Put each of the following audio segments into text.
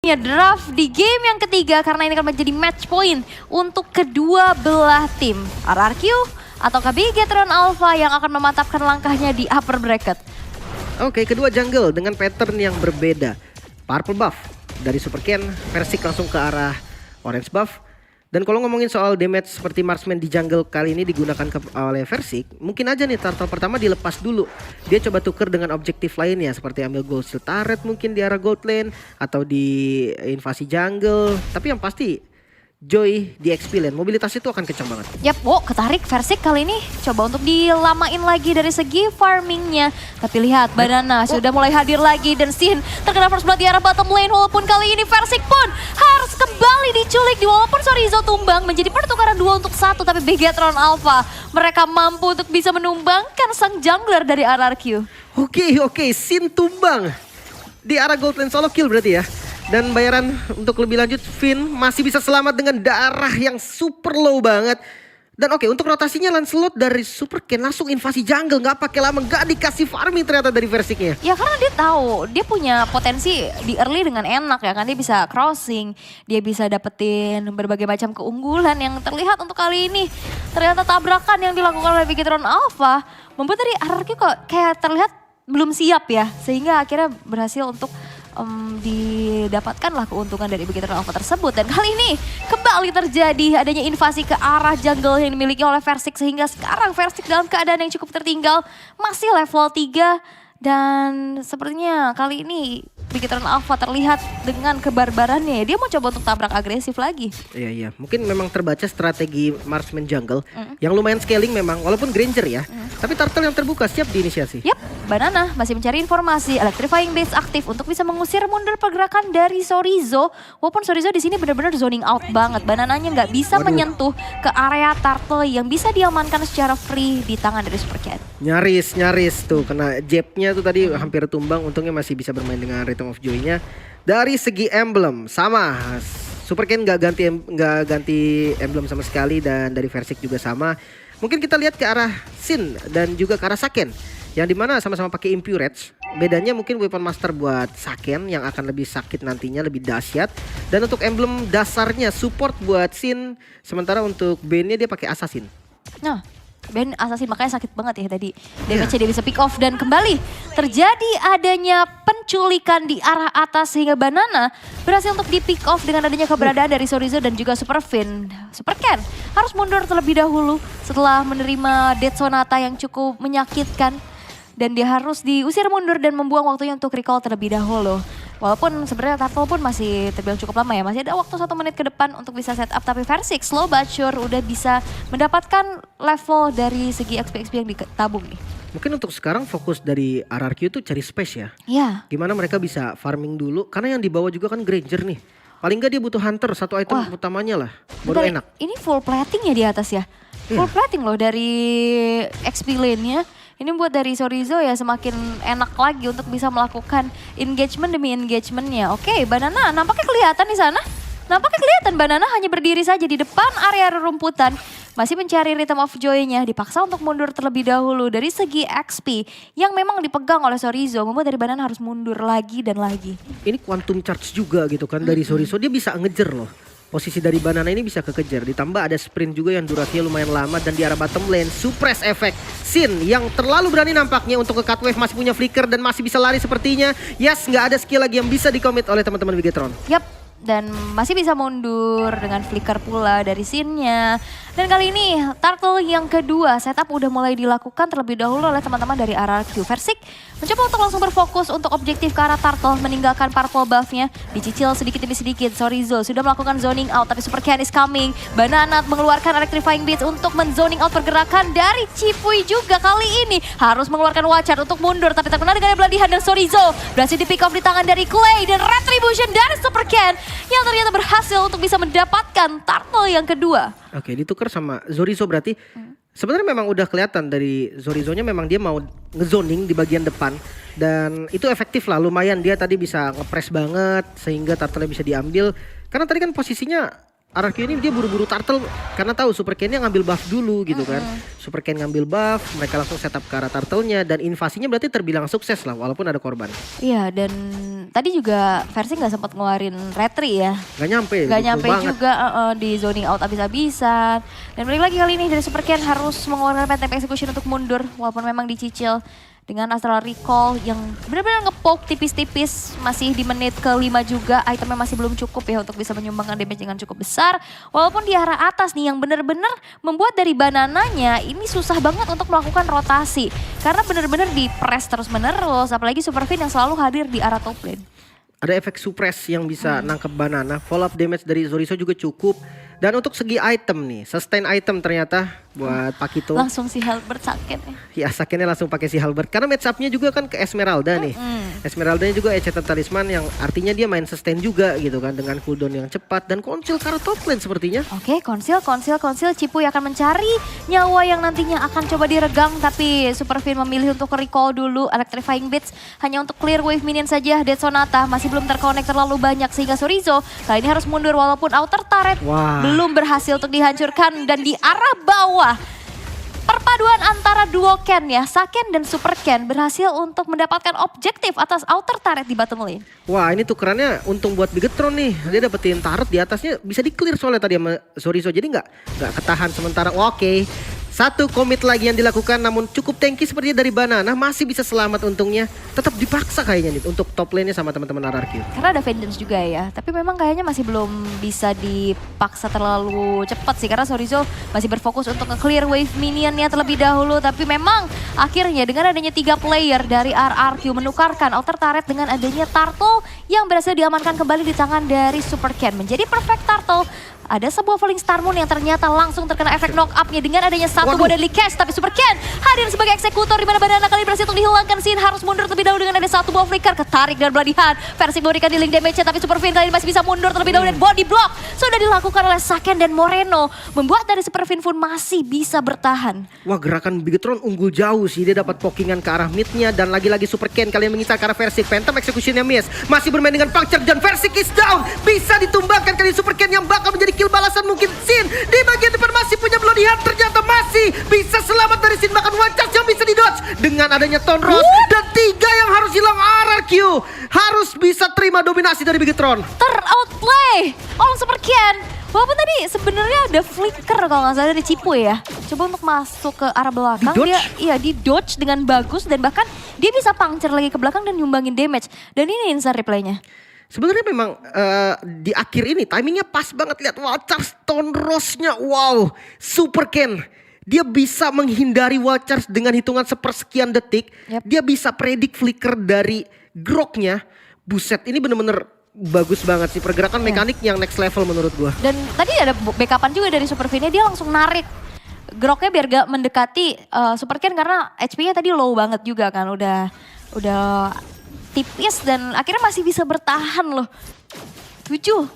Ya, draft di game yang ketiga karena ini akan menjadi match point untuk kedua belah tim. RRQ atau Bigetron Alpha yang akan memantapkan langkahnya di upper bracket. Oke, kedua jungle dengan pattern yang berbeda. Purple buff dari Super Ken, Versik langsung ke arah orange buff. Dan kalau ngomongin soal damage seperti marksman di jungle kali ini digunakan oleh Versik, mungkin aja nih turtle pertama dilepas dulu. Dia coba tuker dengan objektif lainnya seperti ambil gold shield turret mungkin di arah gold lane atau di invasi jungle. Tapi yang pasti Joy di XP lane, mobilitas itu akan kencang banget. Yap, ketarik Versik kali ini coba untuk dilamain lagi dari segi farmingnya. Tapi lihat, Banana sudah mulai hadir lagi dan Sin terkena first blood di arah bottom lane. Walaupun kali ini Versik pun harus kembali diculik. Walaupun Sorizo tumbang menjadi pertukaran 2 untuk 1. Tapi Bigetron Alpha mereka mampu untuk bisa menumbangkan sang jungler dari RRQ. Oke, Sin tumbang di arah gold lane, solo kill berarti ya. Dan bayaran untuk lebih lanjut, Finn masih bisa selamat dengan darah yang super low banget. Dan oke, untuk rotasinya Lancelot dari Super Ken langsung invasi jungle, nggak pakai lama, nggak dikasih farming ternyata dari Versiknya. Ya karena dia tahu, dia punya potensi di early dengan enak ya kan. Dia bisa crossing, dia bisa dapetin berbagai macam keunggulan yang terlihat untuk kali ini. Ternyata tabrakan yang dilakukan oleh Bigetron Alpha membuat dari RRQ kok kayak terlihat belum siap ya. Sehingga akhirnya berhasil untuk didapatkanlah keuntungan dari Bigetron Alpha tersebut. Dan kali ini kembali terjadi adanya invasi ke arah jungle yang dimiliki oleh Versik. Sehingga sekarang Versik dalam keadaan yang cukup tertinggal, masih level 3. Dan sepertinya kali ini Bigetron Alpha terlihat dengan kebarbarannya. Dia mau coba untuk tabrak agresif lagi. Iya. Mungkin memang terbaca strategi marksman jungle yang lumayan scaling memang, walaupun Granger ya. Tapi turtle yang terbuka siap diinisiasi. Yap, Banana masih mencari informasi. Electrifying Base aktif untuk bisa mengusir mundur pergerakan dari Sorizo. Walaupun Sorizo di sini benar-benar zoning out banget. Banananya nggak bisa menyentuh ke area turtle yang bisa diamankan secara free di tangan dari Super Cat. Nyaris tuh kena jabnya tuh tadi hampir tumbang. Untungnya masih bisa bermain dengan Rhythm of Joy-nya. Dari segi emblem sama, Super Ken nggak ganti emblem sama sekali, dan dari Versik juga sama. Mungkin kita lihat ke arah Sin dan juga ke arah Saken, yang dimana sama-sama pakai Impurage. Bedanya mungkin weapon master buat Saken yang akan lebih sakit nantinya, lebih dahsyat. Dan untuk emblem dasarnya support buat Sin, sementara untuk Bane-nya dia pakai Assassin. Nah, Ben Assassin makanya sakit banget ya tadi. Damage-nya dia bisa pick off dan kembali terjadi adanya penculikan di arah atas sehingga Banana berhasil untuk di pick off dengan adanya keberadaan dari Sorizo dan juga Super Finn. Super Ken harus mundur terlebih dahulu setelah menerima Death Sonata yang cukup menyakitkan. Dan dia harus diusir mundur dan membuang waktunya untuk recall terlebih dahulu. Walaupun sebenarnya Turtle pun masih terbilang cukup lama ya. Masih ada waktu 1 menit ke depan untuk bisa set up. Tapi Versik slow but sure udah bisa mendapatkan level dari segi XP yang ditabung nih. Mungkin untuk sekarang fokus dari RRQ itu cari space ya. Iya. Gimana mereka bisa farming dulu. Karena yang dibawa juga kan Granger nih. Paling nggak dia butuh Hunter, satu item utamanya lah. Baru enak. Ini full plating ya di atas ya. Full plating loh dari XP lane-nya. Ini buat dari Sorizo ya semakin enak lagi untuk bisa melakukan engagement demi engagementnya. Oke, Banana nampaknya kelihatan di sana. Nampaknya kelihatan Banana hanya berdiri saja di depan area rerumputan. Masih mencari Rhythm of Joy-nya. Dipaksa untuk mundur terlebih dahulu dari segi XP yang memang dipegang oleh Sorizo. Membuat dari Banana harus mundur lagi dan lagi. Ini quantum charge juga gitu kan dari Sorizo. Dia bisa ngejer loh. Posisi dari Banana ini bisa kekejar. Ditambah ada sprint juga yang durasinya lumayan lama. Dan di arah bottom lane, suppress effect Sin yang terlalu berani nampaknya untuk ke cut wave. Masih punya flicker dan masih bisa lari sepertinya. Yes, nggak ada skill lagi yang bisa di-commit oleh teman-teman Bigetron. Yap, dan masih bisa mundur dengan flicker pula dari Sin-nya. Dan kali ini turtle yang kedua setup udah mulai dilakukan terlebih dahulu oleh teman-teman dari RRQ. Versik mencoba untuk langsung berfokus untuk objektif ke arah turtle, meninggalkan purple buff-nya. Dicicil sedikit demi sedikit, Sorizo sudah melakukan zoning out tapi Super Ken is coming. Banana mengeluarkan electrifying beats untuk men-zoning out pergerakan dari Cipui juga kali ini. Harus mengeluarkan Watcher untuk mundur tapi terkena dengan beladihan dan Sorizo berhasil di pick off di tangan dari Clay dan retribution dari Super Ken yang ternyata berhasil untuk bisa mendapatkan turtle yang kedua. Oke, ditukar sama Sorizo berarti. Sebenarnya memang udah kelihatan dari Sorizo-nya memang dia mau ngezoning di bagian depan. Dan itu efektif lah, lumayan dia tadi bisa ngepres banget sehingga turtle bisa diambil. Karena tadi kan posisinya RRQ ini dia buru-buru turtle karena tahu Super Ken-nya ngambil buff dulu gitu kan. Super Ken ngambil buff, mereka langsung setup ke arah turtle-nya dan invasinya berarti terbilang sukses lah walaupun ada korban. Iya, dan tadi juga versi nggak sempat ngeluarin retri ya. Gak nyampe. Gak nyampe juga di zoning out abis-abisan. Dan balik lagi kali ini dari Super Ken harus mengeluarkan PTP Execution untuk mundur walaupun memang dicicil. Dengan Astral Recall yang benar-benar ngepoke tipis-tipis, masih di menit ke-5 juga, itemnya masih belum cukup ya untuk bisa menyumbangkan damage dengan cukup besar. Walaupun di arah atas nih yang benar-benar membuat dari banananya ini susah banget untuk melakukan rotasi. Karena benar-benar di press terus-menerus, apalagi Superfin yang selalu hadir di arah top lane. Ada efek suppress yang bisa nangkep banana, follow up damage dari Zorizo juga cukup. Dan untuk segi item nih, sustain item ternyata buat Pakito. Langsung si Halberd sakit ya. Ya sakinnya langsung pakai si Halberd karena match up-nya juga kan ke Esmeralda nih. Esmeralda-nya juga Enchanted Talisman yang artinya dia main sustain juga gitu kan dengan cooldown yang cepat dan konsil ke arah top lane sepertinya. Oke, konsil Cipuy akan mencari nyawa yang nantinya akan coba diregang tapi Superfin memilih untuk recall dulu Electrifying Blitz hanya untuk clear wave minion saja. Dead Sonata masih belum terkonek terlalu banyak sehingga Zorizo kali ini harus mundur walaupun outer turret belum berhasil untuk dihancurkan dan di arah bawah. Perpaduan antara duo Ken ya, Saken dan Super Ken berhasil untuk mendapatkan objektif atas outer turret di bottom lane. Wah ini tukerannya untung buat Bigetron nih. Dia dapetin turret di atasnya bisa di clear soalnya tadi sama Zorizo. Jadi nggak ketahan sementara. Oke. Satu komit lagi yang dilakukan namun cukup tanky sepertinya dari Banana. Masih bisa selamat untungnya. Tetap dipaksa kayaknya nih untuk top lane-nya sama teman-teman RRQ. Karena ada Vengeance juga ya. Tapi memang kayaknya masih belum bisa dipaksa terlalu cepat sih. Karena Zorizo masih berfokus untuk nge-clear wave minionnya terlebih dahulu. Tapi memang akhirnya dengan adanya 3 player dari RRQ menukarkan outer turret dengan adanya Turtle yang berhasil diamankan kembali di tangan dari Super Ken. Menjadi perfect Turtle. Ada sebuah Falling Star Moon yang ternyata langsung terkena efek knock up-nya dengan adanya satu buah deadly catch. Tapi Super Ken hadir sebagai eksekutor di mana Banana kali berhasil untuk dihilangkan. Sin harus mundur terlebih dahulu dengan ada satu buah flicker. Ketarik dan beladihan. Versi memberikan dealing damage-nya tapi Superfin kali ini masih bisa mundur terlebih dahulu dan body block sudah dilakukan oleh Saken dan Moreno. Membuat dari Superfin pun masih bisa bertahan. Wah gerakan Bigetron unggul jauh sih. Dia dapat pokingan ke arah mid-nya dan lagi-lagi Super Ken kali yang mengincar ke arah Versik. Phantom Execution-nya miss. Masih bermain dengan puncture dan Versik is down. Bisa ditumbangkan kali Super Ken yang bakal menjadi kill balasan mungkin Sin di bagian depan masih punya Bloody Hand, ternyata masih bisa selamat dari Sin, bahkan one charge yang bisa didodge dengan adanya Tonros dan 3 yang harus hilang. RRQ harus bisa terima dominasi dari Bigetron. Ter-outplay oleh Super Ken. Walaupun tadi sebenarnya ada flicker kalau nggak salah dari Cipuy ya. Coba untuk masuk ke arah belakang dia di dodge dengan bagus dan bahkan dia bisa puncture lagi ke belakang dan nyumbangin damage. Dan ini instant replaynya. Sebenarnya memang di akhir ini timingnya pas banget, lihat Walchars Tonrosnya. Wow, Super Ken dia bisa menghindari Walchars dengan hitungan sepersekian detik. Dia bisa predik flicker dari Groknya. Buset, ini bener-bener bagus banget sih pergerakan mekanik yang next level menurut gua. Dan tadi ada backupan juga dari Superfinnya, dia langsung narik Groknya biar gak mendekati Super Ken karena HP-nya tadi low banget juga kan, udah tipis dan akhirnya masih bisa bertahan loh. 7-2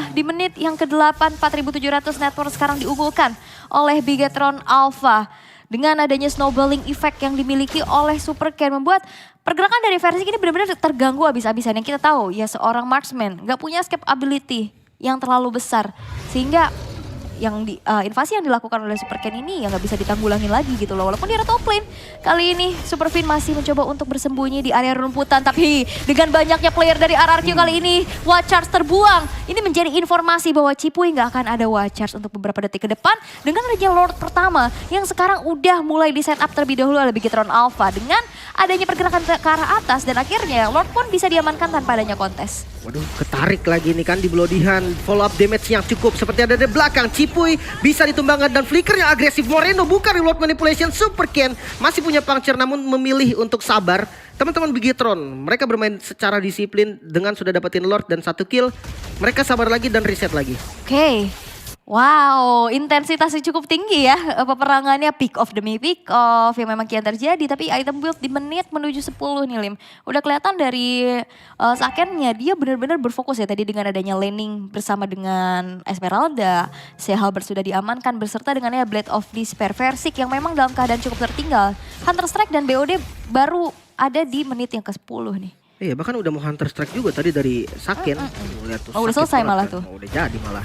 di menit yang ke-8, 4.700 network sekarang diunggulkan oleh Bigetron Alpha. Dengan adanya snowballing effect yang dimiliki oleh Super Ken membuat pergerakan dari Versik ini benar-benar terganggu abis-abisan. Yang kita tahu ya seorang marksman gak punya escape ability yang terlalu besar. Sehingga yang invasi yang dilakukan oleh Super Ken ini ya nggak bisa ditanggulangi lagi gitu loh. Walaupun di area top lane kali ini Superfin masih mencoba untuk bersembunyi di area rumputan. Tapi dengan banyaknya player dari RRQ kali ini Watchers terbuang. Ini menjadi informasi bahwa Cipuy nggak akan ada Watchers untuk beberapa detik ke depan. Dengan adanya Lord pertama yang sekarang udah mulai di setup terlebih dahulu oleh Bigetron Alpha. Dengan adanya pergerakan ke arah atas dan akhirnya Lord pun bisa diamankan tanpa adanya kontes. Waduh, ketarik lagi nih kan di Bloody Hand. Follow up damage yang cukup seperti ada di belakang. Cipuy bisa ditumbangkan dan flicker yang agresif. Moreno bukan reload manipulation. Super Ken masih punya puncture namun memilih untuk sabar. Teman-teman Bigetron, mereka bermain secara disiplin dengan sudah dapetin Lord dan 1 kill. Mereka sabar lagi dan reset lagi. Oke. Wow, intensitasnya cukup tinggi ya peperangannya, pick off demi pick off yang memang kian terjadi. Tapi item build di menit menuju 10 nih Lim. Udah kelihatan dari Sakennya dia benar-benar berfokus ya tadi dengan adanya laning bersama dengan Esmeralda. Si Halberd sudah diamankan berserta dengannya Blade of Despair. Versik yang memang dalam keadaan cukup tertinggal. Hunter Strike dan BOD baru ada di menit yang ke-10 nih. Iya bahkan udah mau Hunter Strike juga tadi dari Saken. Udah selesai malah tuh. Udah jadi malah.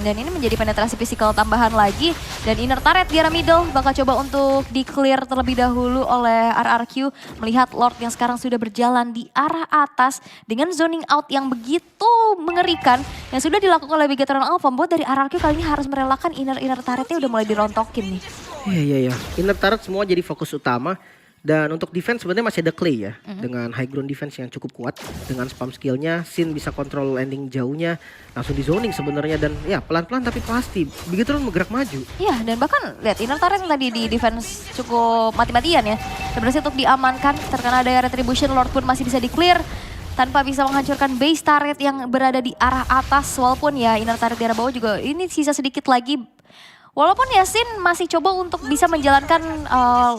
Dan ini menjadi penetrasi fisikal tambahan lagi. Dan inner turret di arah middle bakal coba untuk di-clear terlebih dahulu oleh RRQ. Melihat Lord yang sekarang sudah berjalan di arah atas dengan zoning out yang begitu mengerikan. Yang sudah dilakukan oleh Bigetron Alpha. Membuat dari RRQ kali ini harus merelakan inner turretnya udah mulai dirontokin nih. Iya. Inner turret semua jadi fokus utama. Dan untuk defense sebenarnya masih ada Clay ya. Dengan high ground defense yang cukup kuat. Dengan spam skillnya, Sin bisa kontrol landing jauhnya. Langsung di zoning sebenarnya. Dan ya pelan-pelan tapi pasti. Begitu bergerak maju. Iya, dan bahkan lihat inner turret yang tadi di defense cukup mati-matian ya. Dan berhasil untuk diamankan. Terkena daya retribution, Lord pun masih bisa di-clear. Tanpa bisa menghancurkan base turret yang berada di arah atas. Walaupun ya inner turret di arah bawah juga ini sisa sedikit lagi. Walaupun Yasin masih coba untuk bisa menjalankan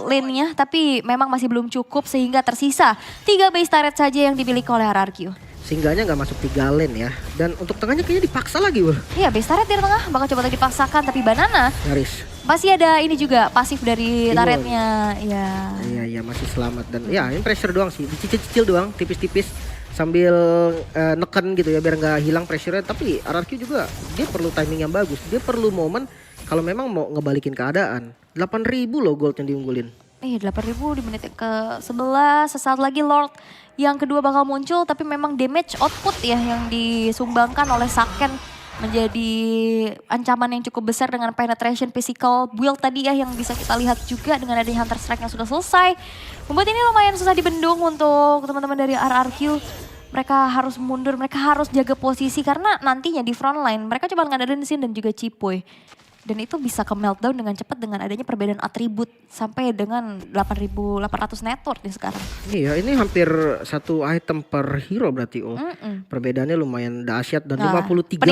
lane-nya, tapi memang masih belum cukup sehingga tersisa 3 base turret saja yang dimiliki oleh RRQ. Singgahnya nggak masuk 3 lane ya. Dan untuk tengahnya kayaknya dipaksa lagi wah. Iya, base turret di tengah bakal coba lagi dipaksakan, tapi Banana Nyaris. masih ada ini juga pasif dari Timbul. turretnya. Iya masih selamat. Dan ya ini pressure doang sih, dicicil-cicil doang, tipis-tipis. Sambil neken gitu ya biar nggak hilang pressure-nya. Tapi RRQ juga dia perlu timing yang bagus. Dia perlu momen kalau memang mau ngebalikin keadaan. 8.000 loh gold yang diunggulin. 8.000 di menit ke 11. Sesaat lagi Lord yang kedua bakal muncul. Tapi memang damage output ya yang disumbangkan oleh Saken menjadi ancaman yang cukup besar dengan penetration physical build tadi ya yang bisa kita lihat juga dengan adanya Hunter Strike yang sudah selesai. Membuat ini lumayan susah dibendung untuk teman-teman dari RRQ. Mereka harus mundur, mereka harus jaga posisi karena nantinya di front line mereka coba ngadain Sin dan juga Cipoy. Dan itu bisa ke meltdown dengan cepat dengan adanya perbedaan atribut sampai dengan 8.800 net worth nih sekarang. Iya, ini hampir 1 item per hero berarti. Perbedaannya lumayan dahsyat dan 53%.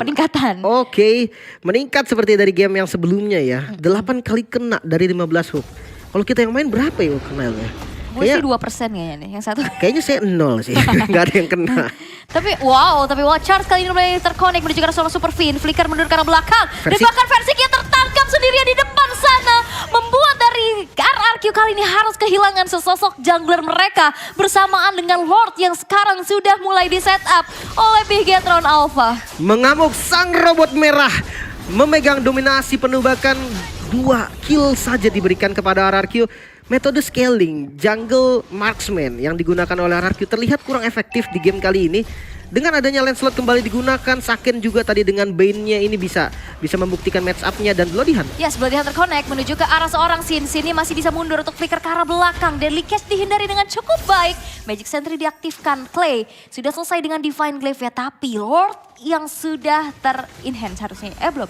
Peningkatan. Oke, meningkat seperti dari game yang sebelumnya ya. 8 kali kena dari 15 hook. Kalau kita yang main berapa ya kena ya? Gue sih 2% kayaknya nih, yang satu. Kayaknya saya 0 sih, nggak ada yang kena. Tapi Charles kali ini mulai terkonek menuju ke arah seorang Super Fiend. Flicker mundur ke arah belakang. Versik. Dan bahkan Versik yang tertangkap sendirian di depan sana. Membuat dari RRQ kali ini harus kehilangan sesosok jungler mereka. Bersamaan dengan Lord yang sekarang sudah mulai di setup oleh Bigetron Alpha. Mengamuk sang robot merah. Memegang dominasi penuh bahkan 2 kill saja diberikan kepada RRQ. Metode scaling jungle marksman yang digunakan oleh RRQ terlihat kurang efektif di game kali ini. Dengan adanya Lancelot kembali digunakan, Saken juga tadi dengan Bane-nya ini bisa membuktikan match up-nya dan Bloody Hunt. Yes, Bloody Hunt terconnect menuju ke arah seorang Sin. Sin masih bisa mundur untuk flicker ke arah belakang. Deadly Catch dihindari dengan cukup baik. Magic Sentry diaktifkan. Clay sudah selesai dengan Divine Glaive ya, tapi Lord yang sudah ter-enhance harusnya. Belum.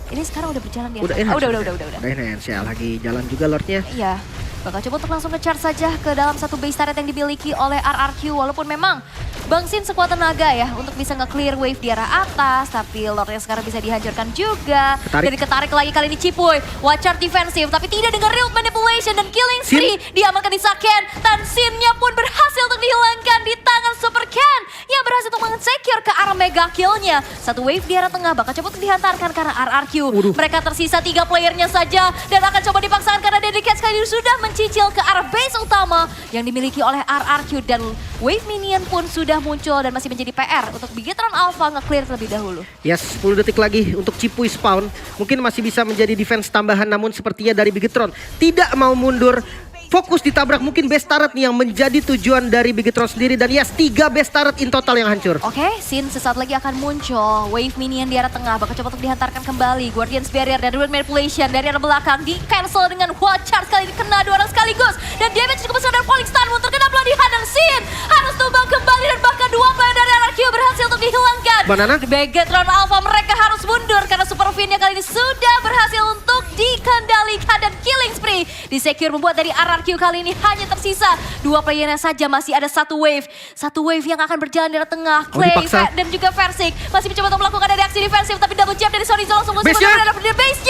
Ini sekarang udah berjalan di atas. Udah. Enhance ya, lagi jalan juga Lordnya. Iya. Bakal coba untuk langsung nge-charge saja ke dalam satu base turret yang dimiliki oleh RRQ. Walaupun memang Bang Sin sekuat tenaga ya untuk bisa nge-clear wave di arah atas. Tapi Lord yang sekarang bisa dihancurkan juga. Dan diketarik lagi kali ini Cipoy. Watcher defensif tapi tidak dengan real manipulation dan killing spree. Diamankan di Saken. Dan Sin-nya pun berhasil untuk dihilangkan di tangan Super Ken. Yang berhasil untuk meng-secure ke arah mega kill-nya. Satu wave di arah tengah bakal coba untuk dihantarkan karena RRQ. Mereka tersisa 3 playernya saja. Dan akan coba dipaksakan karena Deadly Catch kali ini sudah mencicil ke arah base utama yang dimiliki oleh RRQ. Dan wave minion pun sudah muncul dan masih menjadi PR untuk Bigetron Alpha nge-clear terlebih dahulu. Yes, 10 detik lagi untuk Cipoy spawn. Mungkin masih bisa menjadi defense tambahan namun sepertinya dari Bigetron tidak mau mundur. Fokus ditabrak mungkin base turret nih yang menjadi tujuan dari Bigetron sendiri. Dan yes, 3 base turret in total yang hancur. Oke, Sin sesaat lagi akan muncul. Wave minion di arah tengah bakal coba untuk dihantarkan kembali. Guardian's Barrier dan Ruin Manipulation dari arah belakang di cancel dengan Watcher kali ini kena 2 orang sekaligus. Dan damage cukup besar dari Falling Stun Moon terkena Bloody Hand dan Sin harus tumbang kembali dan bahkan 2 player dari RRQ berhasil untuk dihilangkan. Banana. Bigetron Alpha mereka harus mundur karena Super Fiend-nya kali ini sudah berhasil untuk dikendalikan dan killing spree di-secure membuat dari RRQ kali ini hanya tersisa 2 playernya saja. Masih ada satu wave yang akan berjalan dari tengah. Clay dan juga Versik masih mencoba untuk melakukan reaksi defensif tapi double jab dari Sonizo langsung base-nya. dari base